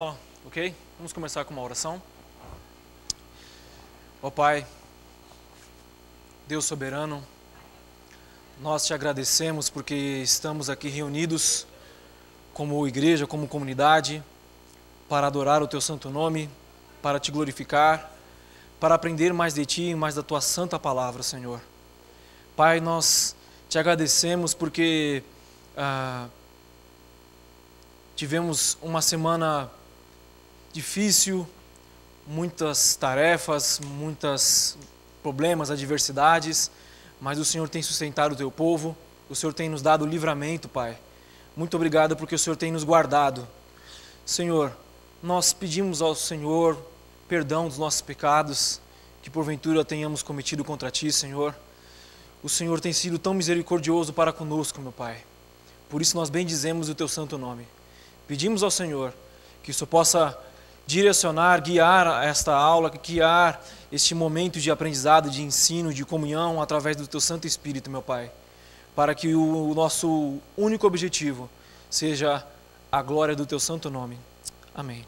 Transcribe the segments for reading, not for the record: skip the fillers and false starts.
Ok? Vamos começar com uma oração. Ó Pai, Deus soberano, nós te agradecemos porque estamos aqui reunidos como igreja, como comunidade, para adorar o teu santo nome, para te glorificar, para aprender mais de ti e mais da tua santa palavra, Senhor. Pai, nós te agradecemos porque tivemos uma semana difícil, muitas tarefas, muitos problemas, adversidades, mas o Senhor tem sustentado o teu povo, o Senhor tem nos dado livramento, Pai. Muito obrigado porque o Senhor tem nos guardado. Senhor, nós pedimos ao Senhor perdão dos nossos pecados, que porventura tenhamos cometido contra Ti, Senhor. O Senhor tem sido tão misericordioso para conosco, meu Pai. Por isso nós bendizemos o Teu santo nome. Pedimos ao Senhor que o Senhor possa direcionar, guiar esta aula, guiar este momento de aprendizado, de ensino, de comunhão através do Teu Santo Espírito, meu Pai, para que o nosso único objetivo seja a glória do Teu santo nome. Amém.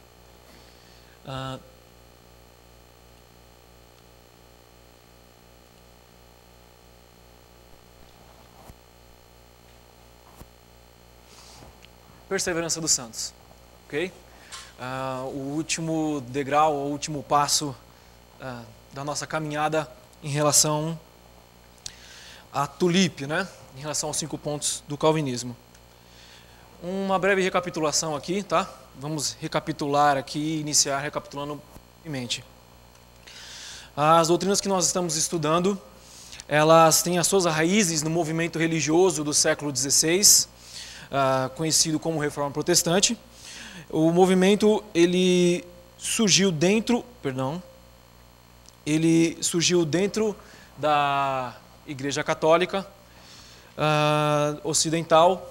Perseverança dos santos, ok? O último degrau, o último passo da nossa caminhada em relação à tulipe, né? Em relação aos 5 pontos do calvinismo. Uma breve recapitulação aqui, tá? Vamos recapitular aqui, iniciar recapitulando em mente. As doutrinas que nós estamos estudando, elas têm as suas raízes no movimento religioso do século XVI, conhecido como Reforma Protestante. O movimento ele surgiu dentro da Igreja Católica ocidental,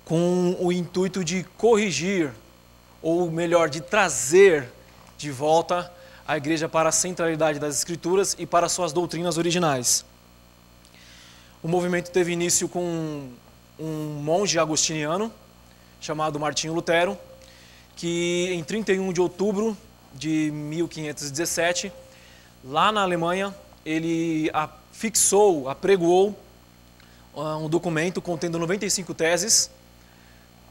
com o intuito de corrigir, ou melhor, de trazer de volta a Igreja para a centralidade das Escrituras e para suas doutrinas originais. O movimento teve início com um monge agostiniano chamado Martinho Lutero, que em 31 de outubro de 1517, lá na Alemanha, ele apregoou um documento contendo 95 teses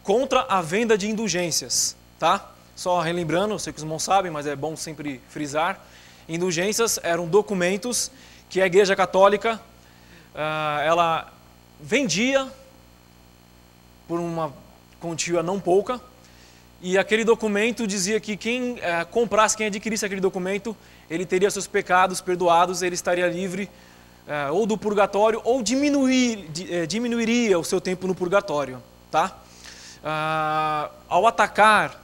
contra a venda de indulgências, tá? Só relembrando, eu sei que os irmãos sabem, mas é bom sempre frisar, indulgências eram documentos que a Igreja Católica ela vendia por uma quantia não pouca, e aquele documento dizia que quem adquirisse aquele documento, ele teria seus pecados perdoados, ele estaria livre ou do purgatório, ou diminuiria o seu tempo no purgatório, tá? Ao atacar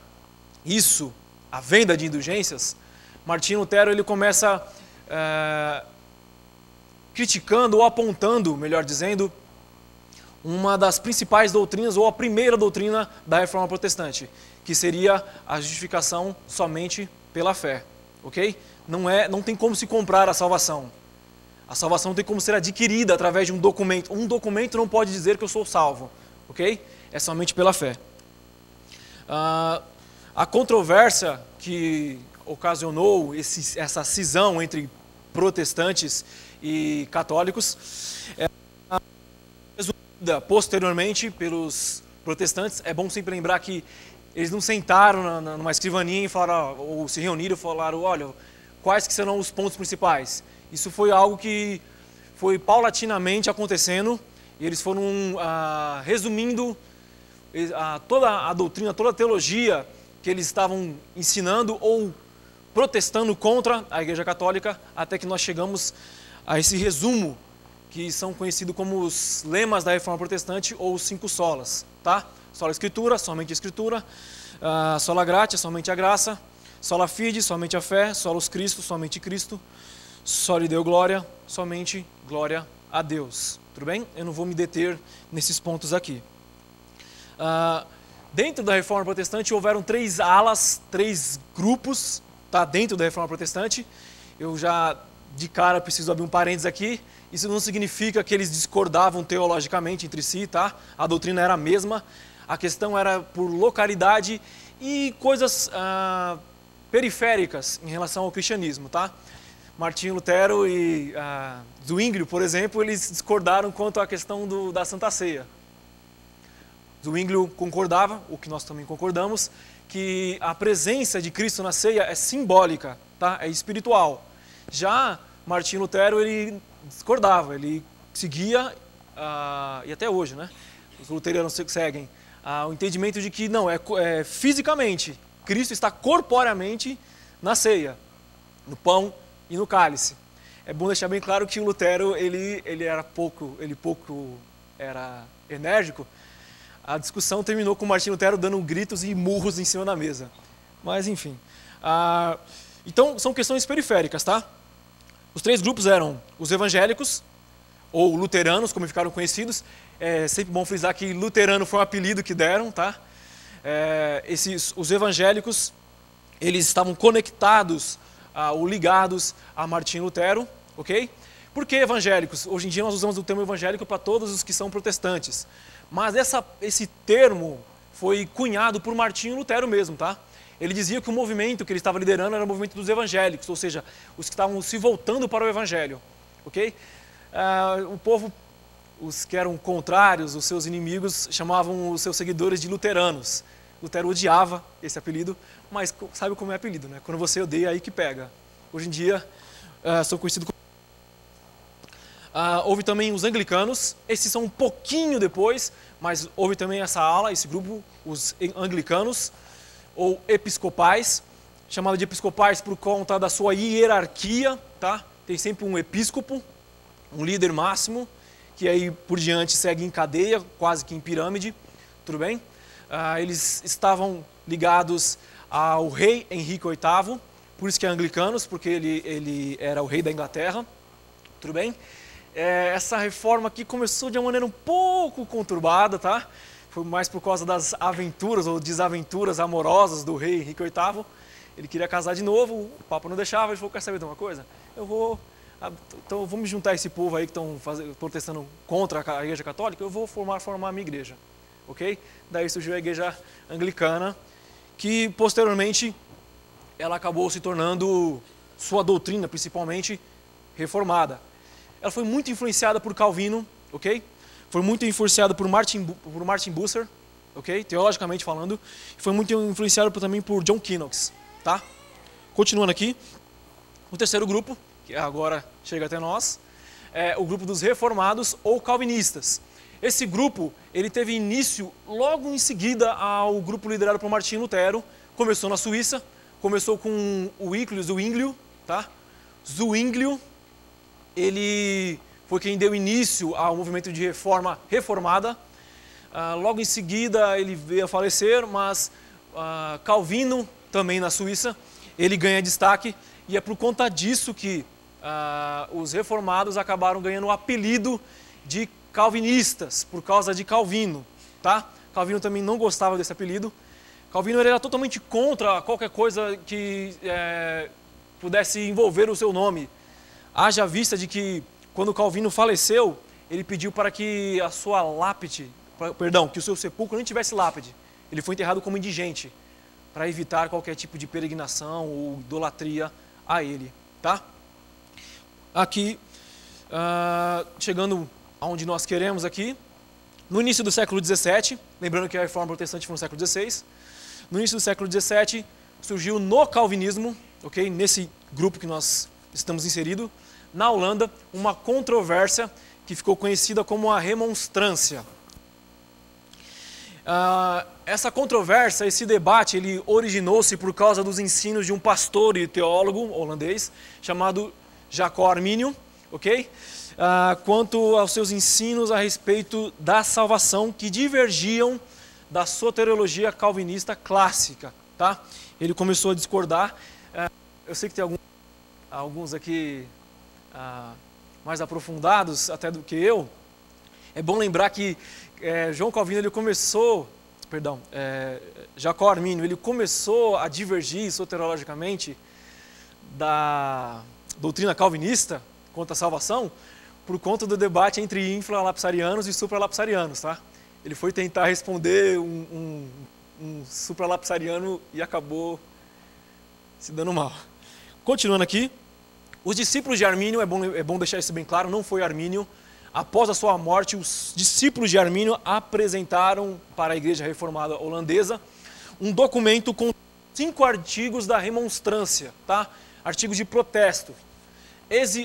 isso, a venda de indulgências, Martinho Lutero ele começa criticando ou apontando, melhor dizendo, uma das principais doutrinas, ou a primeira doutrina da Reforma Protestante, que seria a justificação somente pela fé, ok? Não tem como se comprar a salvação. A salvação tem como ser adquirida através de um documento. Um documento não pode dizer que eu sou salvo, ok? É somente pela fé. A controvérsia que ocasionou essa cisão entre protestantes e católicos posteriormente pelos protestantes. É bom sempre lembrar que eles não sentaram numa escrivaninha e falaram, ou se reuniram e falaram, olha, quais que serão os pontos principais. Isso foi algo que foi paulatinamente acontecendo, e eles foram resumindo toda a doutrina, toda a teologia que eles estavam ensinando ou protestando contra a Igreja Católica, até que nós chegamos a esse resumo, que são conhecidos como os lemas da Reforma Protestante, ou os 5 solas, tá? Sola Escritura, somente a Escritura, sola gratia, somente a graça, sola fide, somente a fé, solos Christo, somente Cristo, soli Deo gloria, somente glória a Deus. Tudo bem? Eu não vou me deter nesses pontos aqui. Dentro da Reforma Protestante houveram 3 alas, 3 grupos, tá? Dentro da Reforma Protestante. Eu já de cara preciso abrir um parênteses aqui. Isso não significa que eles discordavam teologicamente entre si, tá? A doutrina era a mesma. A questão era por localidade e coisas periféricas em relação ao cristianismo, tá? Martinho Lutero e Zwinglio, por exemplo, eles discordaram quanto à questão da Santa Ceia. Zwinglio concordava, o que nós também concordamos, que a presença de Cristo na ceia é simbólica, tá? É espiritual. Já Martinho Lutero, ele discordava, ele seguia, e até hoje, né? Os luteranos seguem, o entendimento de que não, é fisicamente, Cristo está corporeamente na ceia, no pão e no cálice. É bom deixar bem claro que o Lutero, ele pouco era enérgico. A discussão terminou com Martinho Lutero dando gritos e murros em cima da mesa. Mas, enfim. Então, são questões periféricas, tá? Os 3 grupos eram os evangélicos, ou luteranos, como ficaram conhecidos. É sempre bom frisar que luterano foi um apelido que deram, tá? Os evangélicos, eles estavam conectados ou ligados a Martinho Lutero, ok? Por que evangélicos? Hoje em dia nós usamos o termo evangélico para todos os que são protestantes. Mas esse termo foi cunhado por Martinho Lutero mesmo, tá? Ele dizia que o movimento que ele estava liderando era o movimento dos evangélicos, ou seja, os que estavam se voltando para o evangelho, ok? O povo, os que eram contrários, os seus inimigos, chamavam os seus seguidores de luteranos. Lutero odiava esse apelido, mas sabe como é apelido, né? Quando você odeia, aí que pega. Hoje em dia, são conhecidos como... houve também os anglicanos, esses são um pouquinho depois, mas houve também essa ala, esse grupo, os anglicanos, ou episcopais, chamado de episcopais por conta da sua hierarquia, tá? Tem sempre um episcopo, um líder máximo, que aí por diante segue em cadeia, quase que em pirâmide, tudo bem? Eles estavam ligados ao rei Henrique VIII, por isso que é anglicanos, porque ele era o rei da Inglaterra, tudo bem? Essa reforma aqui começou de uma maneira um pouco conturbada, tá? Foi mais por causa das aventuras ou desaventuras amorosas do rei Henrique VIII. Ele queria casar de novo, o Papa não deixava, ele falou, quer saber de uma coisa? Então vamos juntar esse povo aí que estão protestando contra a Igreja Católica, eu vou formar a minha igreja, ok? Daí surgiu a Igreja Anglicana, que posteriormente ela acabou se tornando, sua doutrina principalmente, reformada. Ela foi muito influenciada por Calvino, ok? Foi muito influenciada por Martin Bucer, ok? Teologicamente falando. Foi muito influenciada também por John Knox, tá? Continuando aqui, o terceiro grupo, que agora chega até nós, é o grupo dos reformados ou calvinistas. Esse grupo, ele teve início logo em seguida ao grupo liderado por Martinho Lutero. Começou na Suíça, começou com o Zwinglio, tá? Zwinglio, ele foi quem deu início ao movimento de reforma reformada. Logo em seguida ele veio a falecer, mas Calvino, também na Suíça, ele ganha destaque, e é por conta disso que os reformados acabaram ganhando o apelido de calvinistas, por causa de Calvino, tá? Calvino também não gostava desse apelido. Calvino era totalmente contra qualquer coisa que pudesse envolver o seu nome. Haja vista de que, quando Calvino faleceu, ele pediu para que a sua lápide, que o seu sepulcro nem tivesse lápide. Ele foi enterrado como indigente, para evitar qualquer tipo de peregrinação ou idolatria a ele, tá? Aqui, chegando aonde nós queremos aqui, no início do século XVII, lembrando que a reforma protestante foi no século XVI, no início do século XVII surgiu no calvinismo, ok? Nesse grupo que nós estamos inseridos, na Holanda, uma controvérsia que ficou conhecida como a remonstrância. Essa controvérsia, esse debate, ele originou-se por causa dos ensinos de um pastor e teólogo holandês chamado Jacob Arminius, ok? Quanto aos seus ensinos a respeito da salvação, que divergiam da soteriologia calvinista clássica, tá? Ele começou a discordar. Eu sei que tem alguns aqui mais aprofundados até do que eu. É bom lembrar que João Calvino, Jacob Arminius, ele começou a divergir soteriologicamente da doutrina calvinista quanto à salvação por conta do debate entre infralapsarianos e supralapsarianos, tá? Ele foi tentar responder um supralapsariano e acabou se dando mal. Continuando aqui, os discípulos de Armínio, é bom deixar isso bem claro, não foi Armínio. Após a sua morte, os discípulos de Armínio apresentaram para a Igreja Reformada Holandesa um documento com 5 artigos da remonstrância, tá? Artigos de protesto.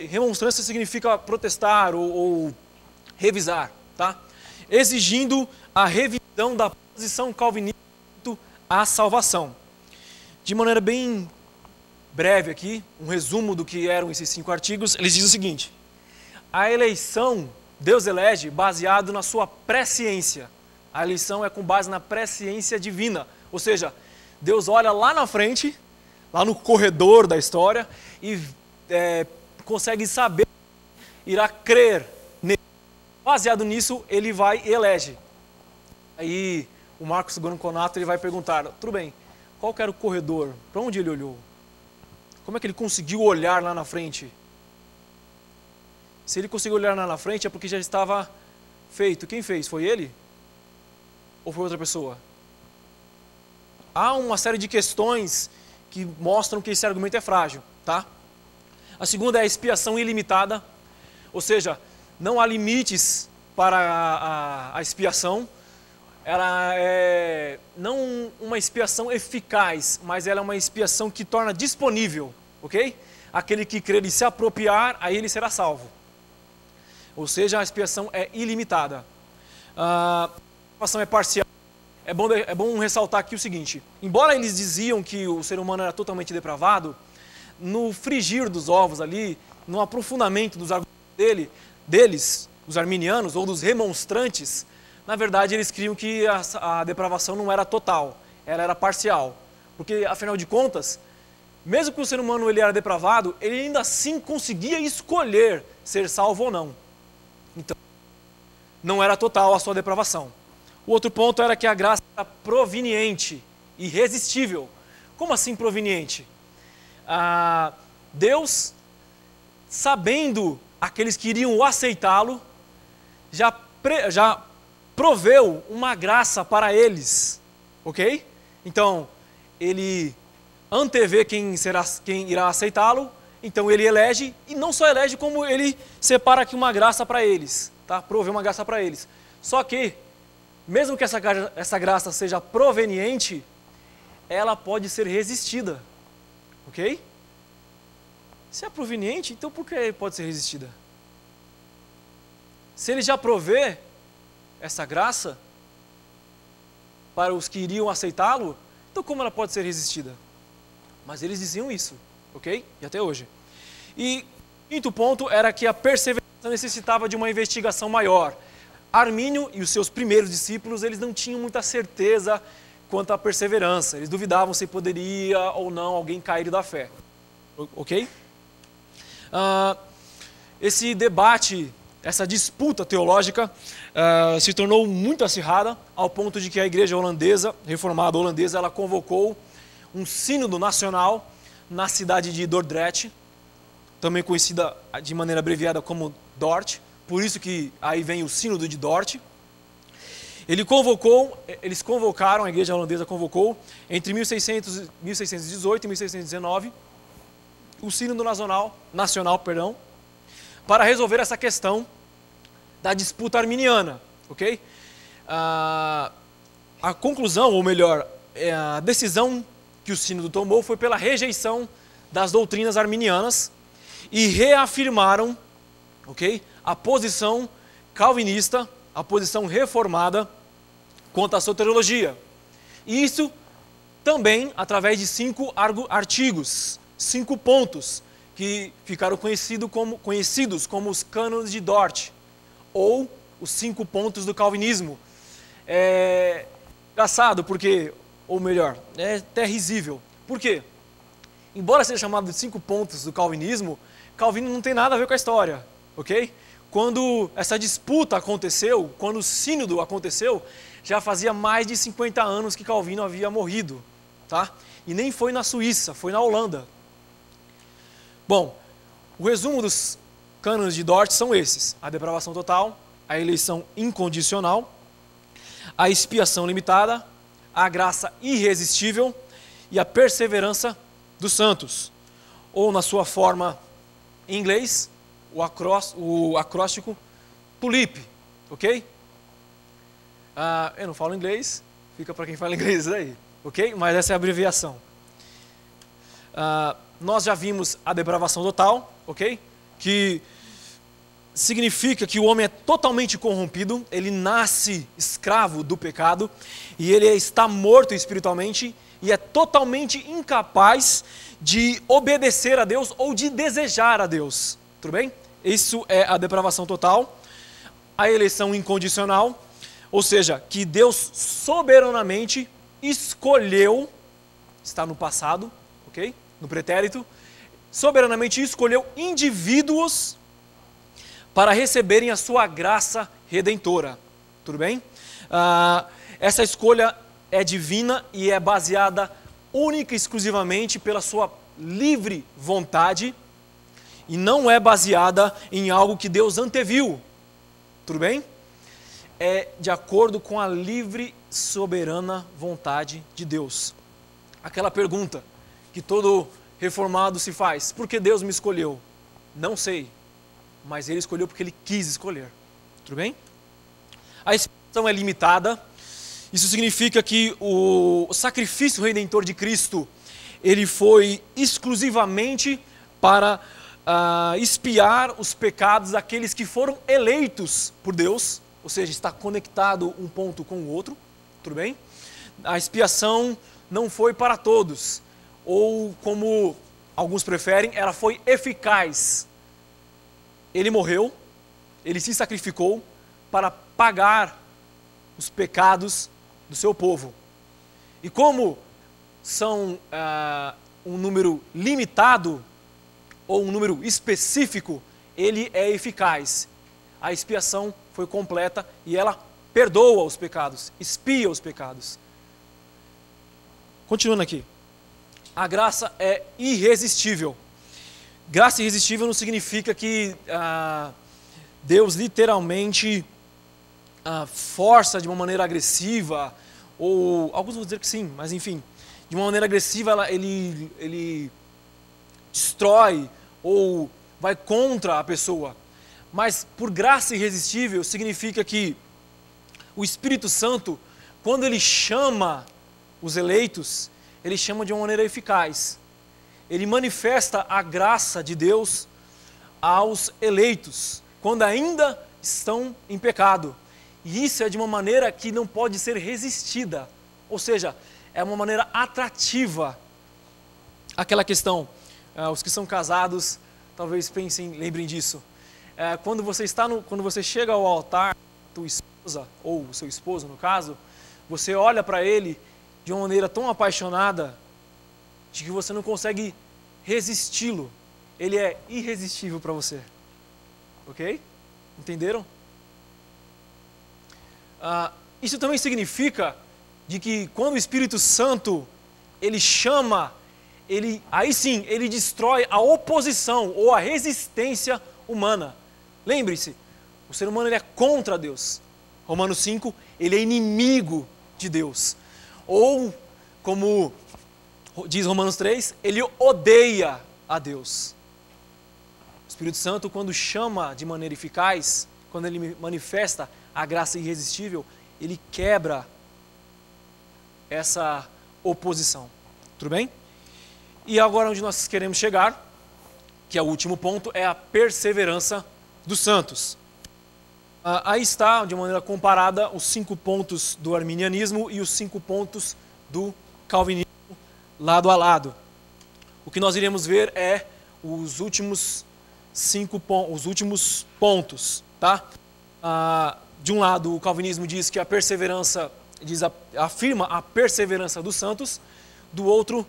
Remonstrância significa protestar ou revisar, tá? Exigindo a revisão da posição calvinista à salvação. De maneira bem breve aqui, um resumo do que eram esses 5 artigos, eles dizem o seguinte: a eleição, Deus elege baseado na sua presciência. A eleição é com base na presciência divina, ou seja, Deus olha lá na frente, lá no corredor da história e consegue saber, irá crer nele. Baseado nisso, ele vai e elege. Aí o Marcos Gonconato ele vai perguntar, tudo bem, qual que era o corredor? Para onde ele olhou? Como é que ele conseguiu olhar lá na frente? Se ele conseguiu olhar lá na frente é porque já estava feito. Quem fez? Foi ele? Ou foi outra pessoa? Há uma série de questões que mostram que esse argumento é frágil, tá? A segunda é a expiação ilimitada, ou seja, não há limites para a expiação. Ela é não uma expiação eficaz, mas ela é uma expiação que torna disponível, ok? Aquele que crer e se apropriar, aí ele será salvo. Ou seja, a expiação é ilimitada. A expiação é parcial. É bom ressaltar aqui o seguinte: embora eles diziam que o ser humano era totalmente depravado, no frigir dos ovos ali, no aprofundamento dos argumentos deles, os arminianos ou dos remonstrantes, na verdade eles criam que a depravação não era total, ela era parcial. Porque, afinal de contas, mesmo que o ser humano ele era depravado, ele ainda assim conseguia escolher ser salvo ou não. Então, não era total a sua depravação. O outro ponto era que a graça era proveniente, irresistível. Como assim proveniente? Deus, sabendo aqueles que iriam aceitá-lo, já proveu uma graça para eles, ok? Então, ele antevê quem irá aceitá-lo, então ele elege, e não só elege, como ele separa aqui uma graça para eles, tá? Provê uma graça para eles. Só que, mesmo que essa graça seja proveniente, ela pode ser resistida, ok? Se é proveniente, então por que pode ser resistida? Se ele já provê essa graça para os que iriam aceitá-lo, então como ela pode ser resistida? Mas eles diziam isso, ok? E até hoje. E quinto ponto era que a perseverança necessitava de uma investigação maior. Armínio e os seus primeiros discípulos, eles não tinham muita certeza quanto à perseverança. Eles duvidavam se poderia ou não alguém cair da fé, ok? Esse debate, essa disputa teológica se tornou muito acirrada, ao ponto de que a igreja holandesa, reformada holandesa, ela convocou um sínodo nacional na cidade de Dordrecht, também conhecida de maneira abreviada como Dort, por isso que aí vem o sínodo de Dort. Eles convocaram, a igreja holandesa convocou, entre 1618 e 1619, o sínodo nacional, para resolver essa questão da disputa arminiana, ok? A conclusão, ou melhor, a decisão que o sínodo tomou foi pela rejeição das doutrinas arminianas e reafirmaram, ok, a posição calvinista, a posição reformada quanto à soteriologia. E isso também através de 5 artigos, 5 pontos, que ficaram conhecidos como os cânones de Dort, ou os 5 pontos do calvinismo. É engraçado porque, ou melhor, é até risível. Por quê? Embora seja chamado de 5 pontos do calvinismo, Calvino não tem nada a ver com a história, ok? Quando essa disputa aconteceu, quando o sínodo aconteceu, já fazia mais de 50 anos que Calvino havia morrido, tá? E nem foi na Suíça, foi na Holanda. Bom, o resumo dos cânones de Dort são esses: a depravação total, a eleição incondicional, a expiação limitada, a graça irresistível e a perseverança dos santos. Ou na sua forma em inglês, o acróstico TULIP, ok? Eu não falo inglês, fica para quem fala inglês aí, ok? Mas essa é a abreviação. Nós já vimos a depravação total, ok? Que significa que o homem é totalmente corrompido, ele nasce escravo do pecado e ele está morto espiritualmente e é totalmente incapaz de obedecer a Deus ou de desejar a Deus. Tudo bem? Isso é a depravação total. A eleição incondicional, ou seja, que Deus soberanamente escolheu, está no passado, ok? No pretérito, soberanamente escolheu indivíduos para receberem a sua graça redentora. Tudo bem? Essa escolha é divina e é baseada única e exclusivamente pela sua livre vontade e não é baseada em algo que Deus anteviu. Tudo bem? É de acordo com a livre, soberana vontade de Deus. Aquela pergunta que todo reformado se faz: por que Deus me escolheu? Não sei, mas Ele escolheu porque Ele quis escolher. Tudo bem? A expiação é limitada. Isso significa que o sacrifício redentor de Cristo, ele foi exclusivamente para expiar os pecados daqueles que foram eleitos por Deus, ou seja, está conectado um ponto com o outro, tudo bem? A expiação não foi para todos, ou como alguns preferem, ela foi eficaz. Ele morreu, ele se sacrificou para pagar os pecados do seu povo. E como são um número limitado, ou um número específico, ele é eficaz. A expiação foi completa e ela perdoa os pecados, expia os pecados. Continuando aqui. A graça é irresistível. Graça irresistível não significa que Deus literalmente força de uma maneira agressiva, ou alguns vão dizer que sim, mas enfim, de uma maneira agressiva ele destrói ou vai contra a pessoa. Mas por graça irresistível significa que o Espírito Santo, quando ele chama os eleitos, ele chama de uma maneira eficaz. Ele manifesta a graça de Deus aos eleitos, quando ainda estão em pecado. E isso é de uma maneira que não pode ser resistida. Ou seja, é uma maneira atrativa. Aquela questão, os que são casados, talvez lembrem disso. Quando você chega ao altar, tua esposa, ou o seu esposo no caso, você olha para ele de uma maneira tão apaixonada, de que você não consegue resisti-lo. Ele é irresistível para você. Ok? Entenderam? Isso também significa de que quando o Espírito Santo, ele chama, aí sim, ele destrói a oposição ou a resistência humana. Lembre-se, o ser humano ele é contra Deus. Romanos 5, ele é inimigo de Deus. Ou, como diz Romanos 3, ele odeia a Deus. O Espírito Santo, quando chama de maneira eficaz, quando ele manifesta a graça irresistível, ele quebra essa oposição. Tudo bem? E agora onde nós queremos chegar, que é o último ponto, é a perseverança dos santos. Aí está, de maneira comparada, os 5 pontos do arminianismo e os 5 pontos do calvinismo, lado a lado. O que nós iremos ver é os últimos pontos, tá? De um lado, o calvinismo diz que a perseverança, afirma a perseverança dos santos. Do outro,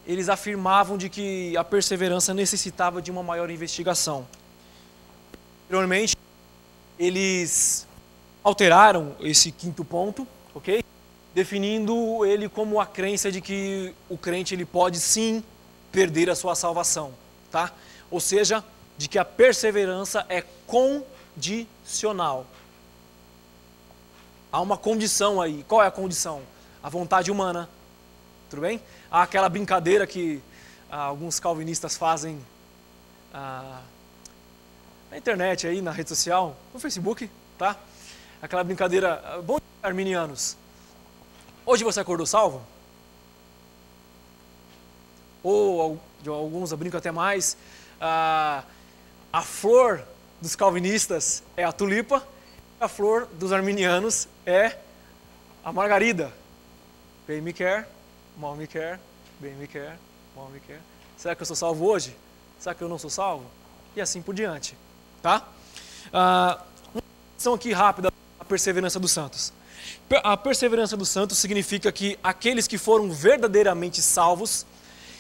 eles afirmavam de que a perseverança necessitava de uma maior investigação. Anteriormente, eles alteraram esse 5º ponto, ok? Definindo ele como a crença de que o crente ele pode sim perder a sua salvação, tá? Ou seja, de que a perseverança é condicional. Há uma condição aí. Qual é a condição? a vontade humana. Tudo bem? Há aquela brincadeira que alguns calvinistas fazem na internet, aí, na rede social, no Facebook, tá? Aquela brincadeira, bom dia, arminianos. Hoje você acordou salvo? Ou alguns brincam até mais, a flor dos calvinistas é a tulipa, a flor dos arminianos é a margarida. Bem me quer, mal me quer, bem me quer, mal me quer. Será que eu sou salvo hoje? Será que eu não sou salvo? E assim por diante, tá? Uma questão aqui rápida, a perseverança dos santos. A perseverança dos santos significa que aqueles que foram verdadeiramente salvos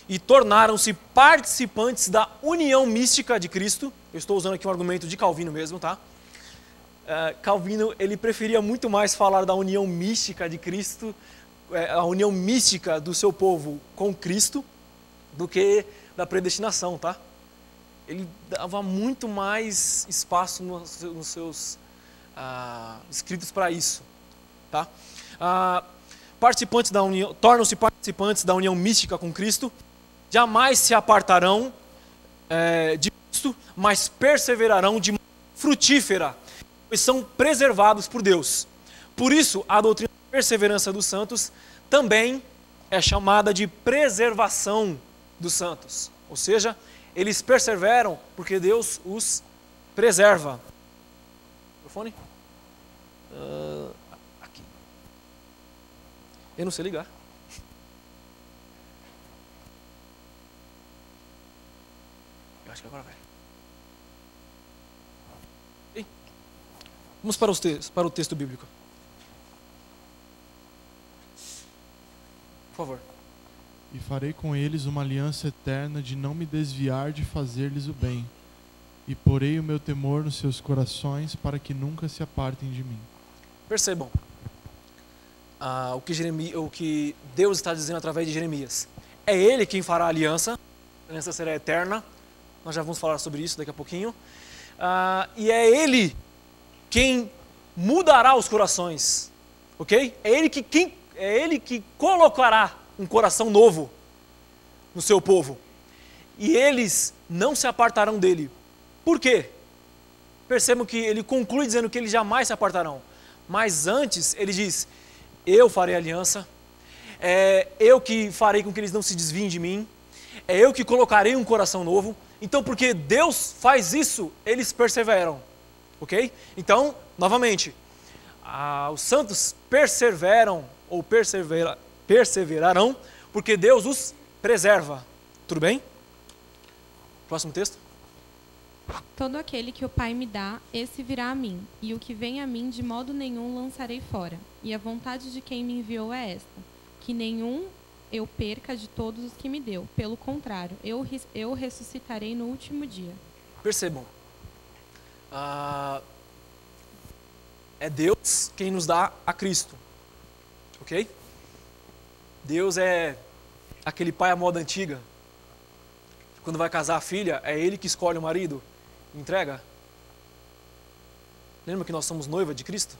e tornaram-se participantes da união mística de Cristo. Eu estou usando aqui um argumento de Calvino mesmo, tá? Calvino, ele preferia muito mais falar da união mística de Cristo, a união mística do seu povo com Cristo, do que da predestinação, tá? Ele dava muito mais espaço nos seus escritos para isso, tá? Participantes da união, tornam-se participantes da união mística com Cristo, jamais se apartarão de Cristo, mas perseverarão de maneira frutífera, pois são preservados por Deus. Por isso, a doutrina da perseverança dos santos também é chamada de preservação dos santos. Ou seja, eles perseveram porque Deus os preserva. Microfone? Aqui. Eu não sei ligar. Eu acho que agora vai. E? Vamos para o texto bíblico. Por favor. E farei com eles uma aliança eterna de não me desviar de fazer-lhes o bem. E porei o meu temor nos seus corações para que nunca se apartem de mim. Percebam o que Deus está dizendo através de Jeremias. É Ele quem fará a aliança será eterna. Nós já vamos falar sobre isso daqui a pouquinho. E é Ele quem mudará os corações. Ok? É Ele que colocará um coração novo no seu povo. E eles não se apartarão dele. Por quê? Percebam que ele conclui dizendo que eles jamais se apartarão. Mas antes ele diz, eu farei aliança, eu que farei com que eles não se desviem de mim, é eu que colocarei um coração novo. Então, porque Deus faz isso, eles perseveram. Ok? Então, novamente, os santos perseveram ou perseverarão, porque Deus os preserva. Tudo bem? Próximo texto. Todo aquele que o Pai me dá, esse virá a mim, e o que vem a mim de modo nenhum lançarei fora. E a vontade de quem me enviou é esta, que nenhum eu perca de todos os que me deu. Pelo contrário, eu ressuscitarei no último dia. Percebam. É Deus quem nos dá a Cristo. Ok? Deus é aquele pai à moda antiga. Quando vai casar a filha, é ele que escolhe o marido e entrega. Lembra que nós somos noiva de Cristo?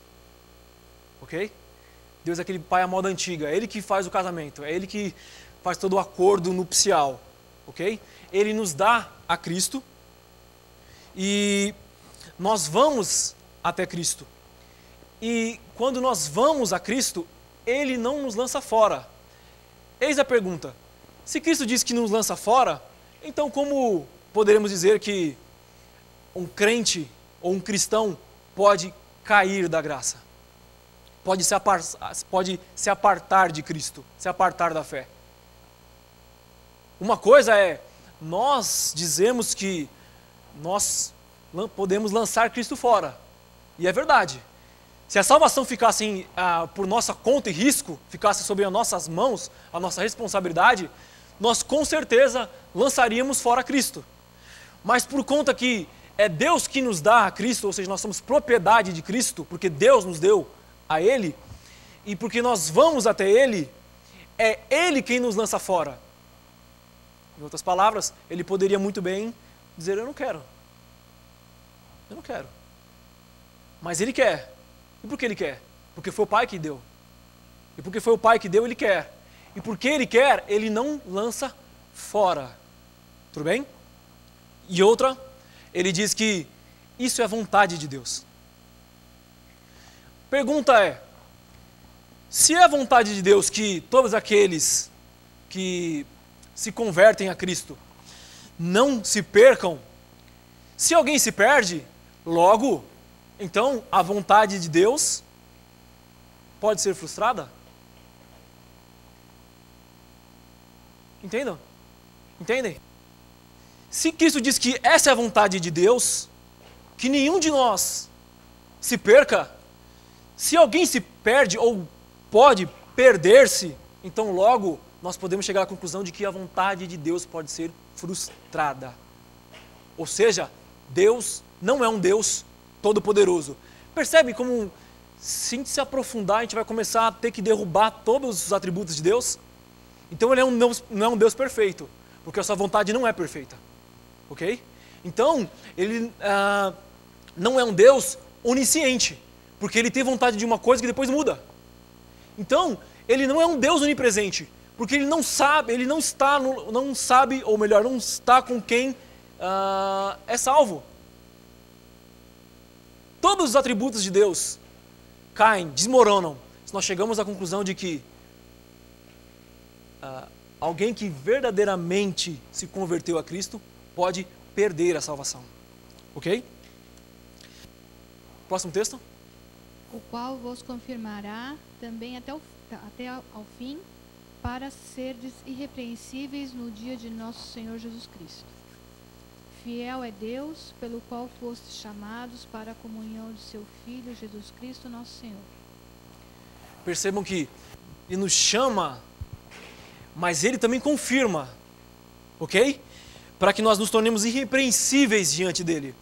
Ok? Deus é aquele pai à moda antiga. É ele que faz o casamento. É ele que faz todo o acordo nupcial. Ok? Ele nos dá a Cristo e nós vamos até Cristo. E quando nós vamos a Cristo, Ele não nos lança fora. Eis a pergunta. Se Cristo diz que nos lança fora, então como poderemos dizer que um crente ou um cristão pode cair da graça? Pode se apartar de Cristo, se apartar da fé. Uma coisa é, nós dizemos que nós podemos lançar Cristo fora. E é verdade. Se a salvação ficasse por nossa conta e risco, ficasse sobre as nossas mãos, a nossa responsabilidade, nós com certeza lançaríamos fora Cristo. Mas por conta que é Deus que nos dá a Cristo, ou seja, nós somos propriedade de Cristo, porque Deus nos deu a Ele, e porque nós vamos até Ele, é Ele quem nos lança fora. Em outras palavras, Ele poderia muito bem dizer, eu não quero. Eu não quero. Mas Ele quer. E por que Ele quer? Porque foi o Pai que deu. E porque foi o Pai que deu, Ele quer. E porque Ele quer, Ele não lança fora. Tudo bem? E outra, Ele diz que isso é vontade de Deus. Pergunta é, se é vontade de Deus que todos aqueles que se convertem a Cristo não se percam, se alguém se perde, logo, então a vontade de Deus pode ser frustrada? Entendam? Entendem? Se Cristo diz que essa é a vontade de Deus, que nenhum de nós se perca, se alguém se perde ou pode perder-se, então logo nós podemos chegar à conclusão de que a vontade de Deus pode ser frustrada. Ou seja, Deus não é um Deus todo-poderoso. Percebe como, se se aprofundar, a gente vai começar a ter que derrubar todos os atributos de Deus? Então Ele não é um Deus perfeito, porque a sua vontade não é perfeita. Ok? Então, Ele não é um Deus onisciente, porque Ele tem vontade de uma coisa que depois muda. Então, Ele não é um Deus onipresente, porque Ele não sabe, Ele não está com quem é salvo. Todos os atributos de Deus caem, desmoronam, se nós chegamos à conclusão de que alguém que verdadeiramente se converteu a Cristo pode perder a salvação. Ok? Próximo texto. O qual vos confirmará também até ao fim, para serdes irrepreensíveis no dia de nosso Senhor Jesus Cristo. Fiel é Deus, pelo qual fostes chamados para a comunhão de seu Filho, Jesus Cristo, nosso Senhor. Percebam que Ele nos chama, mas Ele também confirma, ok? Para que nós nos tornemos irrepreensíveis diante dEle.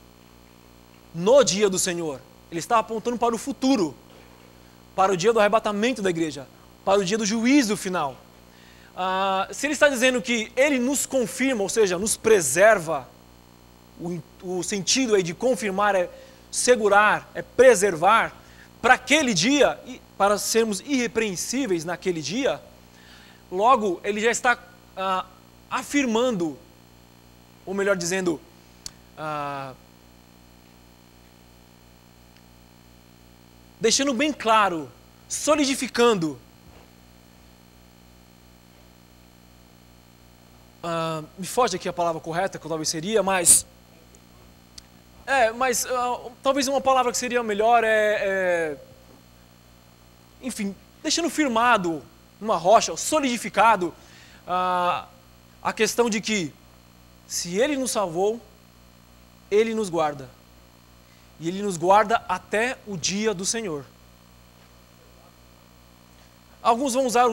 No dia do Senhor. Ele está apontando para o futuro, para o dia do arrebatamento da igreja, para o dia do juízo final. Se Ele está dizendo que Ele nos confirma, ou seja, nos preserva, o sentido aí de confirmar é segurar, é preservar, para aquele dia, para sermos irrepreensíveis naquele dia, logo Ele já está afirmando, ou melhor dizendo, deixando bem claro, solidificando, me foge aqui a palavra correta, que talvez seria, mas talvez uma palavra que seria melhor enfim, deixando firmado numa rocha, solidificado, a questão de que se Ele nos salvou, Ele nos guarda. E Ele nos guarda até o dia do Senhor. Alguns vão usar,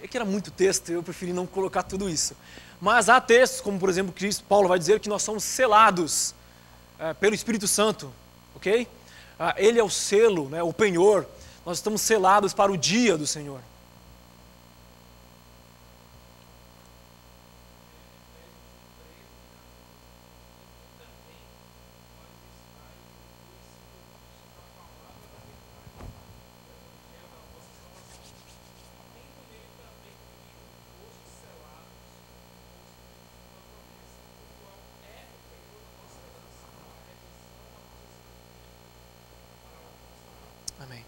é que era muito texto, eu preferi não colocar tudo isso. Mas há textos, como por exemplo, Paulo vai dizer que nós somos selados pelo Espírito Santo, ok? Ele é o selo, né, o penhor, nós estamos selados para o dia do Senhor. Amém.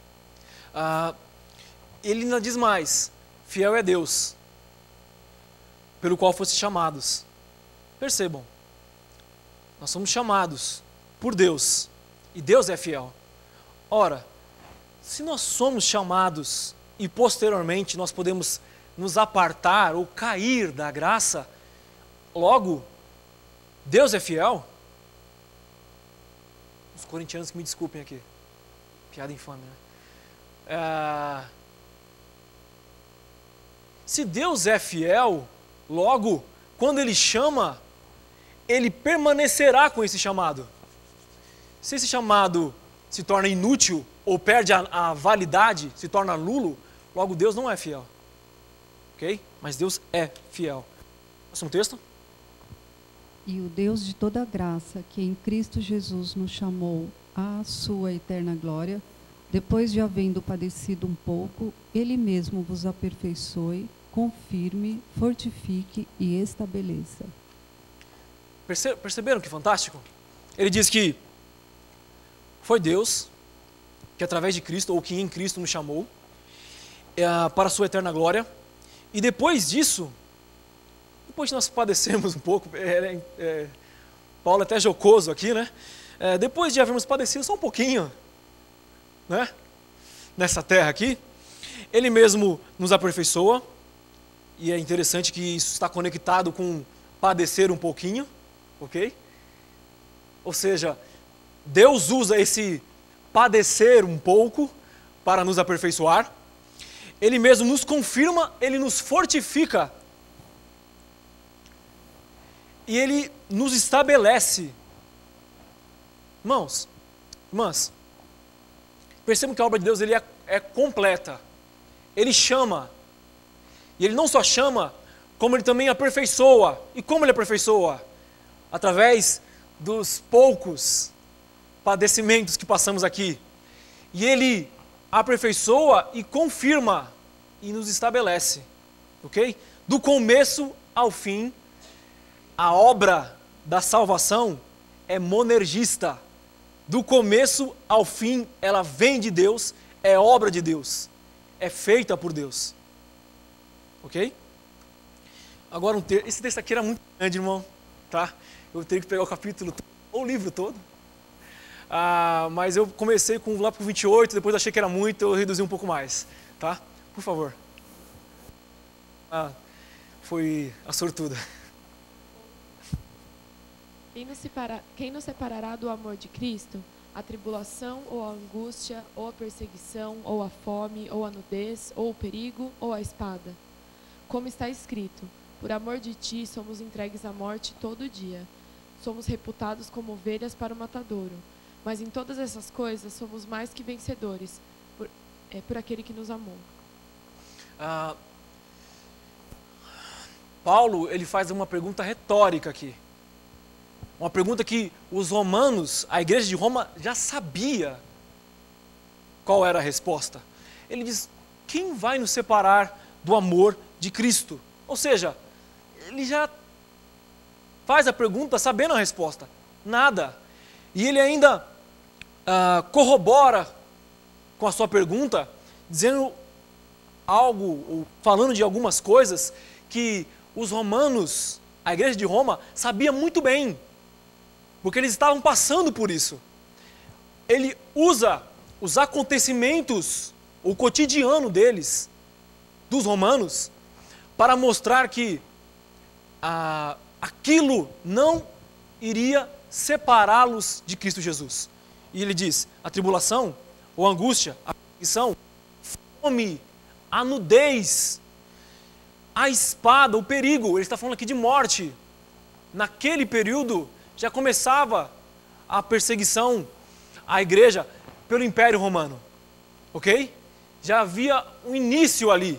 Ele ainda diz mais, fiel é Deus, pelo qual foste chamados. Percebam, nós somos chamados por Deus, e Deus é fiel. Ora, se nós somos chamados, e posteriormente nós podemos nos apartar ou cair da graça, logo, Deus é fiel? Os corintianos que me desculpem aqui. Piada infame, né? Se Deus é fiel, logo, quando Ele chama, Ele permanecerá com esse chamado. Se esse chamado se torna inútil ou perde a validade, se torna nulo, logo Deus não é fiel. Ok? Mas Deus é fiel. Próximo texto. E o Deus de toda graça, que em Cristo Jesus nos chamou à sua eterna glória, Depois de havendo padecido um pouco, ele mesmo vos aperfeiçoe, confirme, fortifique e estabeleça. Perceberam que fantástico? Ele diz que foi Deus que através de Cristo, ou que em Cristo nos chamou para a sua eterna glória. E depois disso, depois de nós padecemos um pouco, Paulo é até jocoso aqui, né? Depois de havermos padecido só um pouquinho, né? Nessa terra aqui, ele mesmo nos aperfeiçoa. E é interessante que isso está conectado com padecer um pouquinho, ok? Ou seja, Deus usa esse padecer um pouco para nos aperfeiçoar. Ele mesmo nos confirma, ele nos fortifica. E ele nos estabelece. Irmãos, irmãs, percebam que a obra de Deus é completa. Ele chama. E ele não só chama, como ele também aperfeiçoa. E como ele aperfeiçoa? Através dos poucos padecimentos que passamos aqui. E ele aperfeiçoa e confirma e nos estabelece. Ok? Do começo ao fim, a obra da salvação é monergista. Do começo ao fim, ela vem de Deus, é obra de Deus, é feita por Deus. Ok? Agora, esse texto aqui era muito grande, irmão. Tá? Eu teria que pegar o capítulo ou o livro todo. Mas eu comecei lá para o 28, depois achei que era muito, eu reduzi um pouco mais. Tá? Por favor. Foi a sortuda. Quem nos separará do amor de Cristo? A tribulação, ou a angústia, ou a perseguição, ou a fome, ou a nudez, ou o perigo, ou a espada? Como está escrito, por amor de ti somos entregues à morte todo dia. Somos reputados como ovelhas para o matadouro. Mas em todas essas coisas somos mais que vencedores, por aquele que nos amou. Paulo, ele faz uma pergunta retórica aqui. Uma pergunta que os romanos, a igreja de Roma, já sabia qual era a resposta. Ele diz, quem vai nos separar do amor de Cristo? Ou seja, ele já faz a pergunta sabendo a resposta. Nada. E ele ainda corrobora com a sua pergunta, dizendo algo, ou falando de algumas coisas que os romanos, a igreja de Roma, sabia muito bem. Porque eles estavam passando por isso. Ele usa os acontecimentos, o cotidiano deles, dos romanos, para mostrar que aquilo não iria separá-los de Cristo Jesus. E ele diz, a tribulação, ou a angústia, a perseguição, fome, a nudez, a espada, o perigo, ele está falando aqui de morte. Naquele período, já começava a perseguição à igreja pelo Império Romano, ok? Já havia um início ali.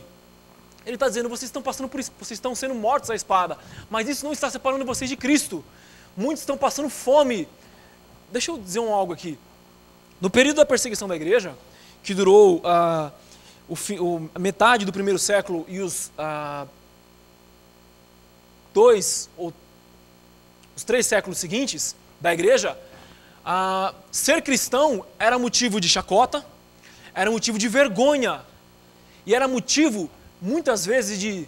Ele está dizendo, vocês estão passando por isso, vocês estão sendo mortos à espada, mas isso não está separando vocês de Cristo. Muitos estão passando fome. Deixa eu dizer algo aqui. No período da perseguição da igreja, que durou a metade do primeiro século e os 3 séculos seguintes da igreja, ser cristão era motivo de chacota, era motivo de vergonha, e era motivo, muitas vezes, de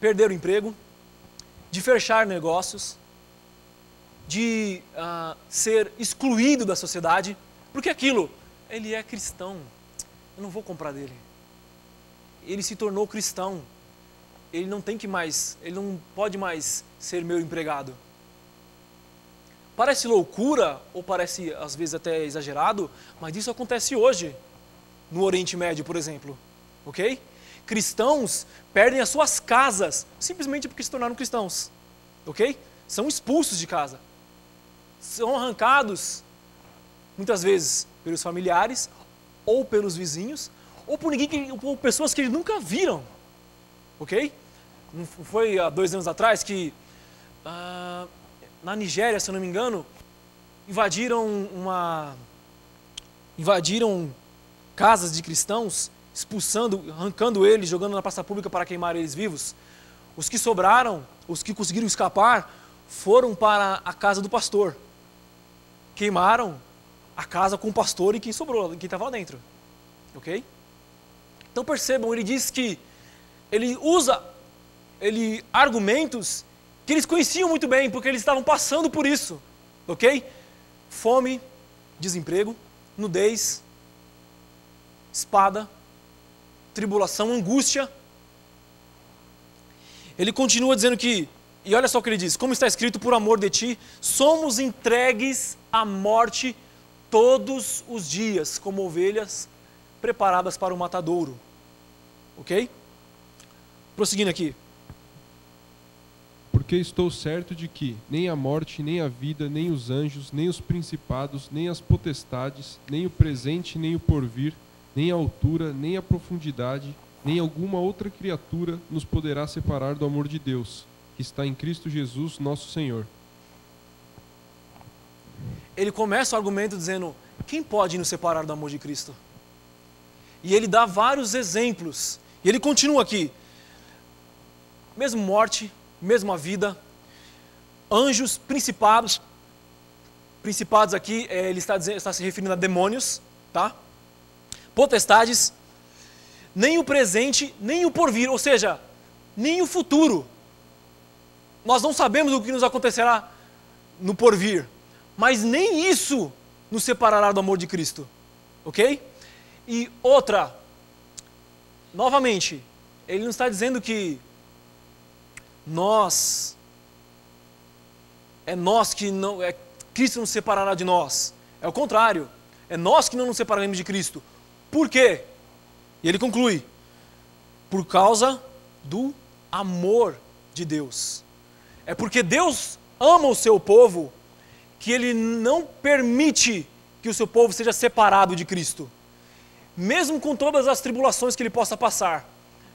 perder o emprego, de fechar negócios, de ser excluído da sociedade, porque aquilo, ele é cristão, eu não vou comprar dele. Ele se tornou cristão, ele não pode mais ser meu empregado. Parece loucura, ou parece às vezes até exagerado, mas isso acontece hoje, no Oriente Médio, por exemplo, ok? Cristãos perdem as suas casas, simplesmente porque se tornaram cristãos, ok? São expulsos de casa, são arrancados, muitas vezes, pelos familiares, ou pelos vizinhos, ou por pessoas que eles nunca viram, ok? Não foi há 2 anos atrás que na Nigéria, se eu não me engano, invadiram invadiram casas de cristãos, expulsando, arrancando eles, jogando na praça pública para queimar eles vivos. Os que sobraram, os que conseguiram escapar, foram para a casa do pastor. Queimaram a casa com o pastor e quem sobrou, quem estava lá dentro. Ok? Então percebam, ele diz que ele usa argumentos que eles conheciam muito bem, porque eles estavam passando por isso. Ok? Fome, desemprego, nudez, espada, tribulação, angústia. Ele continua dizendo que, e olha só o que ele diz, como está escrito, por amor de ti, somos entregues à morte todos os dias, como ovelhas preparadas para o matadouro. Ok? Prosseguindo aqui. Porque estou certo de que nem a morte, nem a vida, nem os anjos, nem os principados, nem as potestades, nem o presente, nem o porvir, nem a altura, nem a profundidade, nem alguma outra criatura nos poderá separar do amor de Deus, que está em Cristo Jesus, nosso Senhor. Ele começa o argumento dizendo, quem pode nos separar do amor de Cristo? E ele dá vários exemplos. E ele continua aqui. Mesmo morte, mesmo a vida, anjos, principados aqui, ele está se referindo a demônios, tá? Potestades, nem o presente, nem o porvir, ou seja, nem o futuro. Nós não sabemos o que nos acontecerá no porvir, mas nem isso nos separará do amor de Cristo, ok? E outra, novamente, ele não está dizendo que Cristo nos separará de nós. É o contrário. É nós que não nos separaremos de Cristo. Por quê? E ele conclui. Por causa do amor de Deus. É porque Deus ama o seu povo que ele não permite que o seu povo seja separado de Cristo. Mesmo com todas as tribulações que ele possa passar.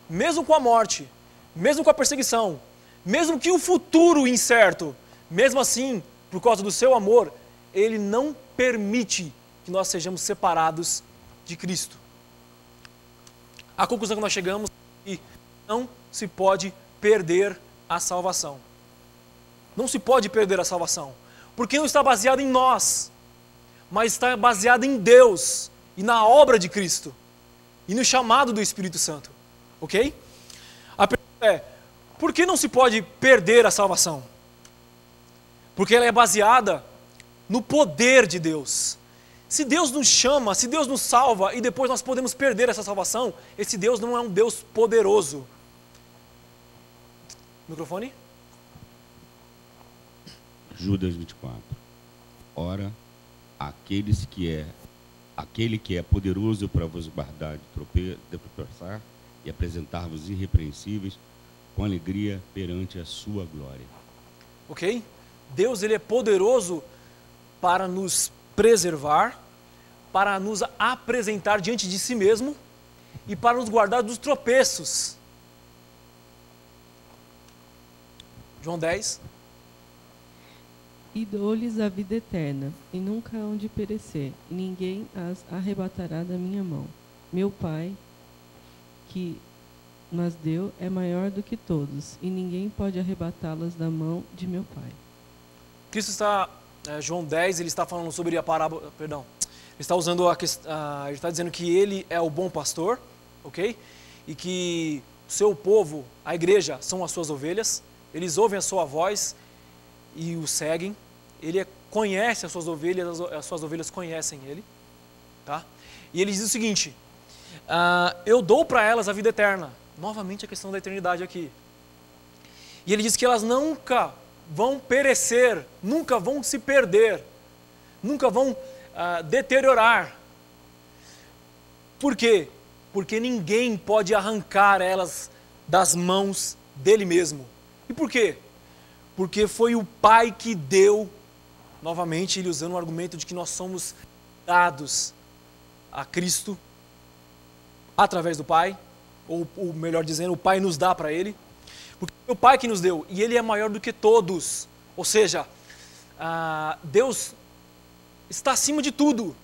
Mesmo com a morte. Mesmo com a perseguição. Mesmo que o futuro incerto, mesmo assim, por causa do seu amor, ele não permite que nós sejamos separados de Cristo. A conclusão que nós chegamos é que não se pode perder a salvação. Não se pode perder a salvação, porque não está baseado em nós, mas está baseado em Deus e na obra de Cristo e no chamado do Espírito Santo. Ok? A pergunta é, por que não se pode perder a salvação? Porque ela é baseada no poder de Deus. Se Deus nos chama, se Deus nos salva e depois nós podemos perder essa salvação, esse Deus não é um Deus poderoso. Microfone? Judas 24. Ora, aquele que é poderoso para vos guardar de tropeçar e apresentar-vos irrepreensíveis com alegria perante a sua glória. Ok? Deus, ele é poderoso para nos preservar, para nos apresentar diante de si mesmo e para nos guardar dos tropeços. João 10. E dou-lhes a vida eterna, e nunca hão de perecer, e ninguém as arrebatará da minha mão. Meu Pai, que nas deu, é maior do que todos, e ninguém pode arrebatá-las da mão de meu Pai. Cristo está, João 10, ele está falando sobre a parábola, perdão, ele está usando ele está dizendo que ele é o bom pastor, ok? E que o seu povo, a igreja, são as suas ovelhas, eles ouvem a sua voz e o seguem, ele conhece as suas ovelhas conhecem ele, tá? E ele diz o seguinte, eu dou para elas a vida eterna. Novamente a questão da eternidade aqui. E ele diz que elas nunca vão perecer, nunca vão se perder, nunca vão deteriorar. Por quê? Porque ninguém pode arrancar elas das mãos dele mesmo. E por quê? Porque foi o Pai que deu, novamente ele usando o argumento de que nós somos dados a Cristo através do Pai, ou melhor dizendo, o Pai nos dá para ele, porque é o Pai que nos deu, e ele é maior do que todos, ou seja, Deus está acima de tudo,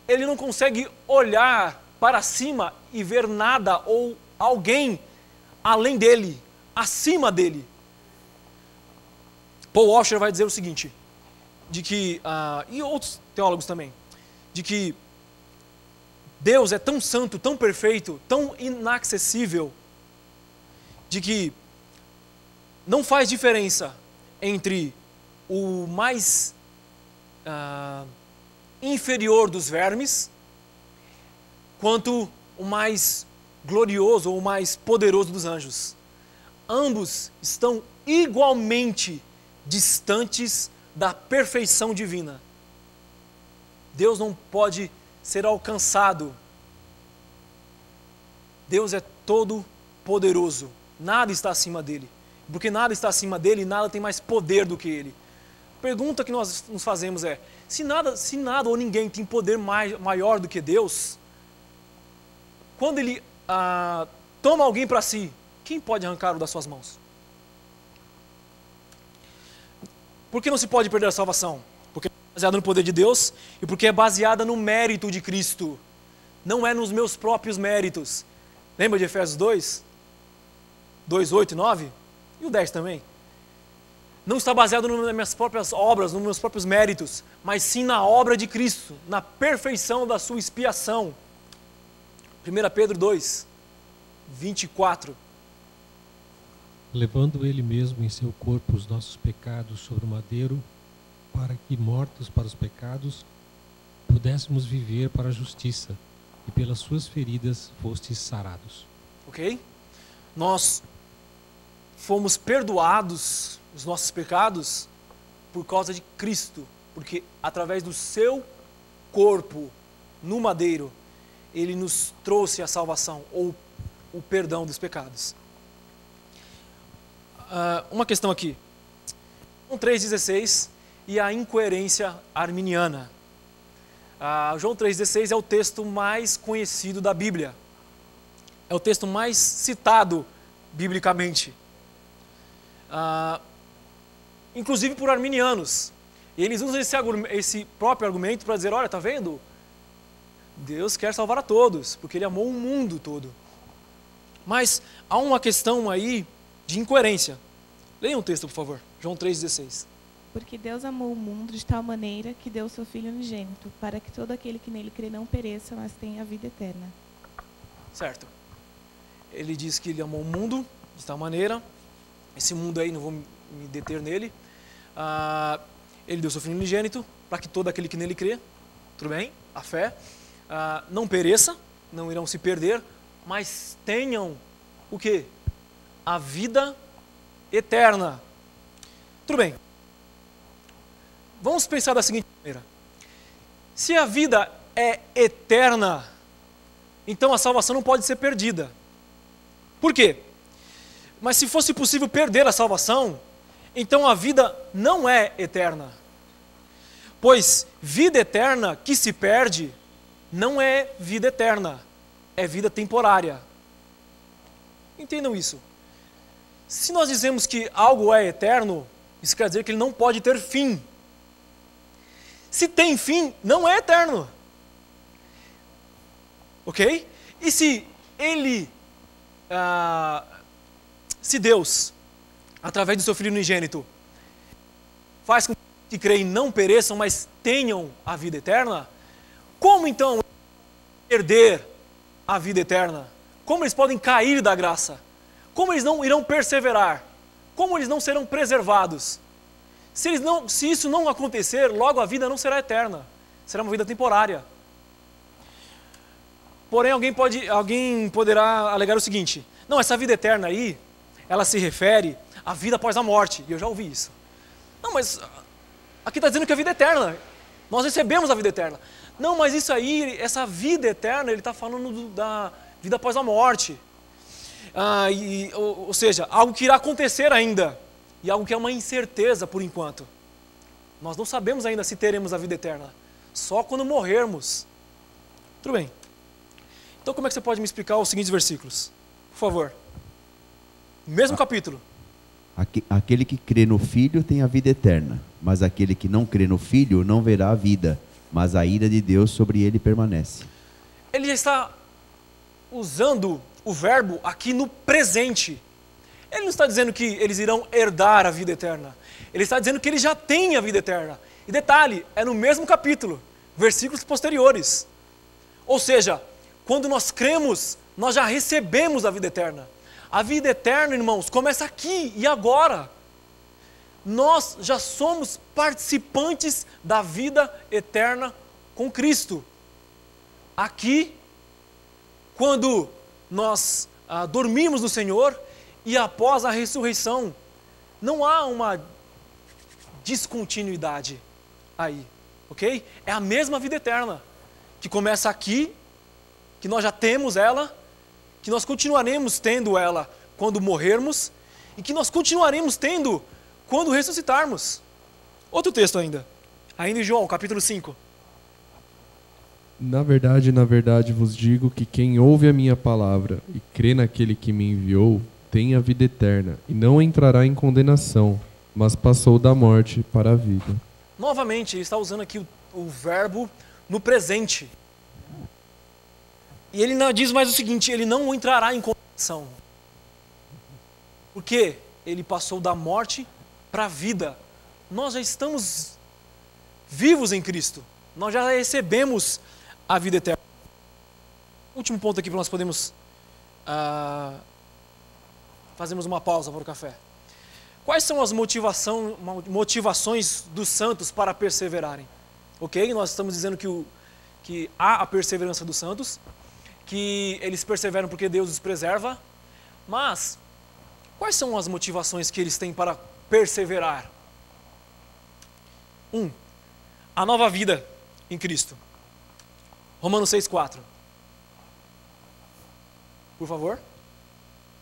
ele não consegue olhar para cima e ver nada ou alguém além dele, acima dele. Paul Washer vai dizer o seguinte, de que, e outros teólogos também, de que Deus é tão santo, tão perfeito, tão inacessível, de que não faz diferença entre o mais inferior dos vermes, quanto o mais glorioso ou o mais poderoso dos anjos. Ambos estão igualmente distantes da perfeição divina. Deus não pode ser alcançado. Deus é todo poderoso. Nada está acima dele. Porque nada está acima dele, nada tem mais poder do que ele. A pergunta que nós nos fazemos é, se nada ou ninguém tem poder maior do que Deus, quando ele toma alguém para si, quem pode arrancá-lo das suas mãos? Por que não se pode perder a salvação? Porque é baseada no poder de Deus e porque é baseada no mérito de Cristo. Não é nos meus próprios méritos. Lembra de Efésios 2? 2, 8 e 9? E o 10 também. Não está baseado nas minhas próprias obras, nos meus próprios méritos, mas sim na obra de Cristo, na perfeição da sua expiação. 1 Pedro 2, 24. Levando ele mesmo em seu corpo os nossos pecados sobre o madeiro, para que, mortos para os pecados, pudéssemos viver para a justiça, e pelas suas feridas fostes sarados. Ok? Nós fomos perdoados os nossos pecados por causa de Cristo, porque através do seu corpo no madeiro, ele nos trouxe a salvação, ou o perdão dos pecados. Uma questão aqui. João 3,16 e a incoerência arminiana. João 3,16 é o texto mais conhecido da Bíblia. É o texto mais citado biblicamente. Inclusive por arminianos. E eles usam esse próprio argumento para dizer, olha, está vendo? Deus quer salvar a todos, porque Ele amou o mundo todo. Mas há uma questão aí de incoerência. Leia um texto, por favor. João 3,16. Porque Deus amou o mundo de tal maneira que deu o seu Filho unigênito, para que todo aquele que nele crê não pereça, mas tenha a vida eterna. Certo. Ele diz que Ele amou o mundo de tal maneira. Esse mundo aí, não vou me deter nele. Ele deu o seu Filho unigênito, para que todo aquele que nele crê, tudo bem, a fé, não pereça, não irão se perder, mas tenham o quê? A vida eterna. Tudo bem. Vamos pensar da seguinte maneira. Se a vida é eterna, então a salvação não pode ser perdida. Por quê? Mas se fosse possível perder a salvação, então a vida não é eterna. Pois vida eterna que se perde não é vida eterna, é vida temporária. Entendam isso. Se nós dizemos que algo é eterno, isso quer dizer que ele não pode ter fim. Se tem fim, não é eterno. Ok? E se se Deus, através do seu Filho unigênito, faz com que creem não pereçam, mas tenham a vida eterna, como então perder a vida eterna? Como eles podem cair da graça? Como eles não irão perseverar? Como eles não serão preservados? Se isso não acontecer, logo a vida não será eterna. Será uma vida temporária. Porém, alguém poderá alegar o seguinte: não, essa vida eterna aí, ela se refere à vida após a morte. E eu já ouvi isso. Não, mas aqui está dizendo que a vida é eterna. Nós recebemos a vida eterna. Não, mas isso aí, essa vida eterna, ele está falando da vida após a morte. Ou seja, algo que irá acontecer ainda. E algo que é uma incerteza por enquanto. Nós não sabemos ainda se teremos a vida eterna. Só quando morrermos. Tudo bem. Então como é que você pode me explicar os seguintes versículos? Por favor. Mesmo capítulo. Aquele que crê no Filho tem a vida eterna, mas aquele que não crê no Filho não verá a vida, mas a ira de Deus sobre ele permanece. Ele já está usando o verbo aqui no presente. Ele não está dizendo que eles irão herdar a vida eterna. Ele está dizendo que eles já têm a vida eterna. E detalhe, é no mesmo capítulo, versículos posteriores. Ou seja, quando nós cremos, nós já recebemos a vida eterna. A vida eterna, irmãos, começa aqui e agora. Nós já somos participantes da vida eterna com Cristo. Aqui, quando nós dormimos no Senhor e após a ressurreição, não há uma descontinuidade aí, ok? É a mesma vida eterna, que começa aqui, que nós já temos ela, que nós continuaremos tendo ela quando morrermos e que nós continuaremos tendo quando ressuscitarmos. Outro texto ainda em João, capítulo 5. Na verdade vos digo que quem ouve a minha palavra e crê naquele que me enviou, tem a vida eterna e não entrará em condenação, mas passou da morte para a vida. Novamente, ele está usando aqui o verbo no presente. E ele não diz mais o seguinte, ele não entrará em condenação. Porque ele passou da morte para a vida. Nós já estamos vivos em Cristo. Nós já recebemos a vida eterna. Último ponto aqui para nós podermos fazermos uma pausa para o café. Quais são as motivações dos santos para perseverarem? Ok? Nós estamos dizendo que há a perseverança dos santos, que eles perseveram porque Deus os preserva, mas quais são as motivações que eles têm para perseverar? 1. A nova vida em Cristo. Romanos 6,4. Por favor.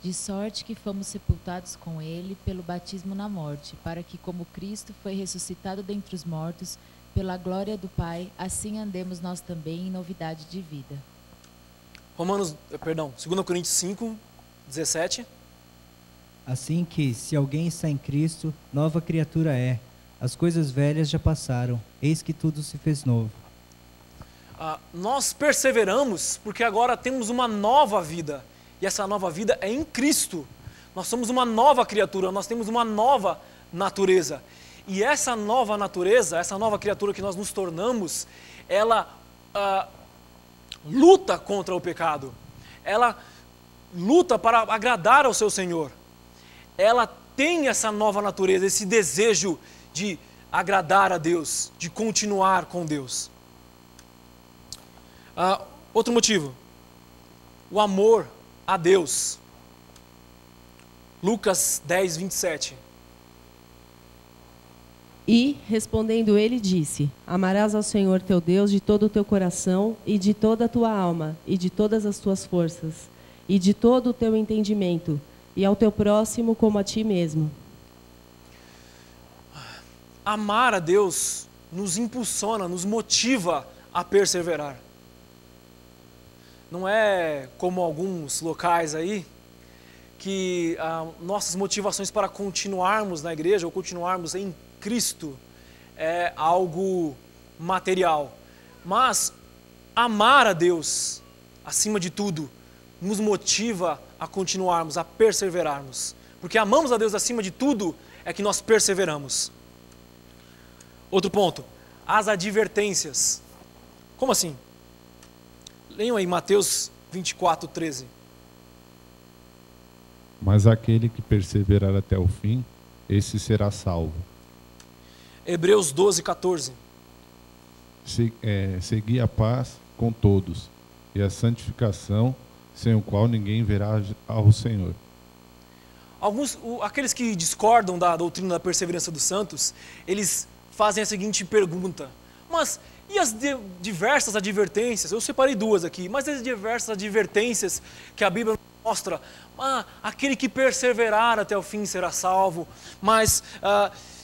De sorte que fomos sepultados com ele pelo batismo na morte, para que, como Cristo foi ressuscitado dentre os mortos, pela glória do Pai, assim andemos nós também em novidade de vida. 2 Coríntios 5, 17. Assim que, se alguém está em Cristo, nova criatura é. As coisas velhas já passaram, eis que tudo se fez novo. Nós perseveramos porque agora temos uma nova vida. E essa nova vida é em Cristo. Nós somos uma nova criatura, nós temos uma nova natureza. E essa nova natureza, essa nova criatura que nós nos tornamos, ela luta contra o pecado. Ela luta para agradar ao seu Senhor. Ela tem essa nova natureza, esse desejo de agradar a Deus, de continuar com Deus. Outro motivo, o amor a Deus. Lucas 10, 27. E, respondendo ele, disse: Amarás ao Senhor teu Deus de todo o teu coração, e de toda a tua alma, e de todas as tuas forças, e de todo o teu entendimento, e ao teu próximo como a ti mesmo. Amar a Deus nos impulsiona, nos motiva a perseverar. Não é como alguns locais aí, que nossas motivações para continuarmos na igreja ou continuarmos em Cristo é algo material. Mas amar a Deus, acima de tudo, nos motiva a continuarmos, a perseverarmos. Porque amamos a Deus acima de tudo, é que nós perseveramos. Outro ponto, as advertências. Como assim? Leiam aí Mateus 24, 13. Mas aquele que perseverar até o fim, esse será salvo. Hebreus 12, 14. Segui a paz com todos, e a santificação, sem o qual ninguém verá ao Senhor. Aqueles que discordam da doutrina da perseverança dos santos, eles fazem a seguinte pergunta: mas e as diversas advertências? Eu separei duas aqui, mas as diversas advertências que a Bíblia mostra. Aquele que perseverar até o fim será salvo, mas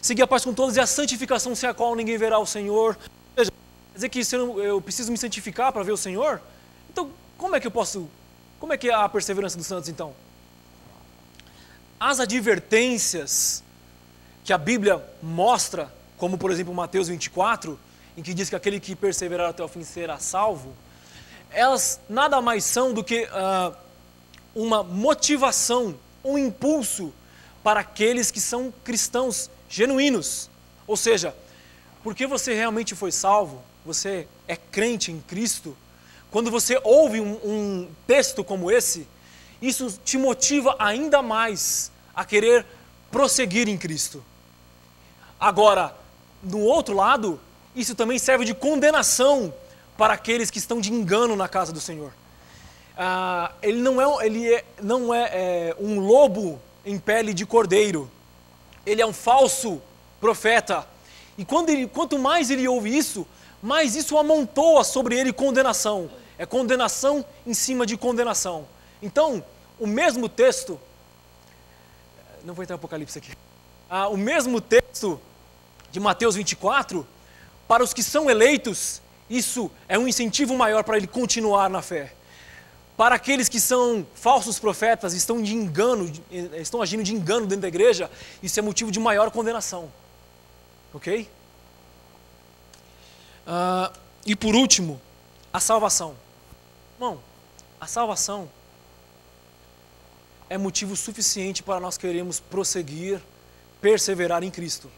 seguir a paz com todos e a santificação sem a qual ninguém verá o Senhor. Ou seja, quer dizer que eu preciso me santificar para ver o Senhor? Então, como é que é a perseverança dos santos então? As advertências que a Bíblia mostra, como por exemplo Mateus 24, em que diz que aquele que perseverar até o fim será salvo, elas nada mais são do que uma motivação, um impulso para aqueles que são cristãos genuínos. Ou seja, porque você realmente foi salvo, você é crente em Cristo, quando você ouve um texto como esse, isso te motiva ainda mais a querer prosseguir em Cristo. Agora, do outro lado, isso também serve de condenação para aqueles que estão de engano na casa do Senhor. Ele não é um lobo em pele de cordeiro. Ele é um falso profeta. E quanto mais ele ouve isso, mais isso amontoa sobre ele condenação. É condenação em cima de condenação. Então, o mesmo texto... Não vou entrar em Apocalipse aqui. O mesmo texto de Mateus 24, para os que são eleitos, isso é um incentivo maior para ele continuar na fé. Para aqueles que são falsos profetas, estão agindo de engano dentro da igreja, isso é motivo de maior condenação. Ok? E por último, a salvação. Irmão, a salvação é motivo suficiente para nós queremos prosseguir, perseverar em Cristo.